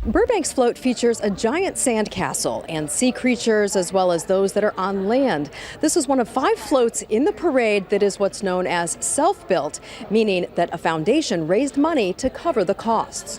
Burbank's float features a giant sand castle and sea creatures as well as those that are on land. This is one of 5 floats in the parade that is what's known as self-built, meaning that a foundation raised money to cover the costs.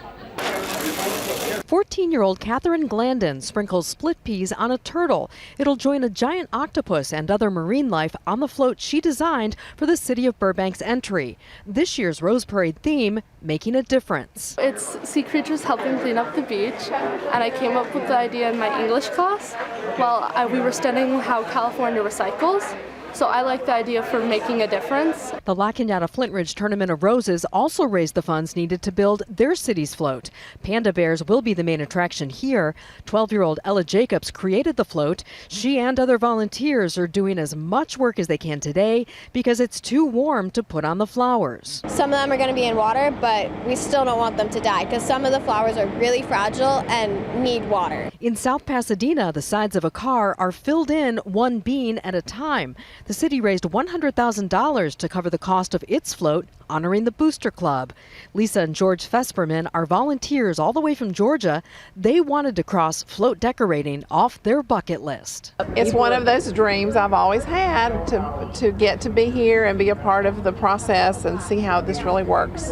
14-year-old Catherine Glandon sprinkles split peas on a turtle. It'll join a giant octopus and other marine life on the float she designed for the city of Burbank's entry. This year's Rose Parade theme, making a difference. It's sea creatures helping clean up the beach, and I came up with the idea in my English class while we were studying how California recycles. So I like the idea for making a difference. The La Cañada Flint Ridge Tournament of Roses also raised the funds needed to build their city's float. Panda bears will be the main attraction here. 12-year-old Ella Jacobs created the float. She and other volunteers are doing as much work as they can today because it's too warm to put on the flowers. Some of them are going to be in water, but we still don't want them to die because some of the flowers are really fragile and need water. In South Pasadena, the sides of a car are filled in one bean at a time. The city raised $100,000 to cover the cost of its float, honoring the Booster Club. Lisa and George Fesperman are volunteers all the way from Georgia. They wanted to cross float decorating off their bucket list. It's one of those dreams I've always had to get to be here and be a part of the process and see how this really works.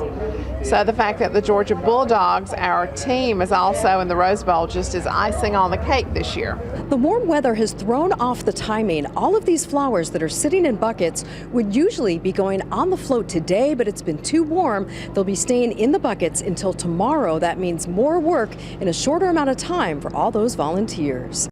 So the fact that the Georgia Bulldogs, our team, is also in the Rose Bowl just is icing on the cake this year. The warm weather has thrown off the timing. All of these flowers that are sitting in buckets would usually be going on the float today, but it's been too warm. They'll be staying in the buckets until tomorrow. That means more work in a shorter amount of time for all those volunteers.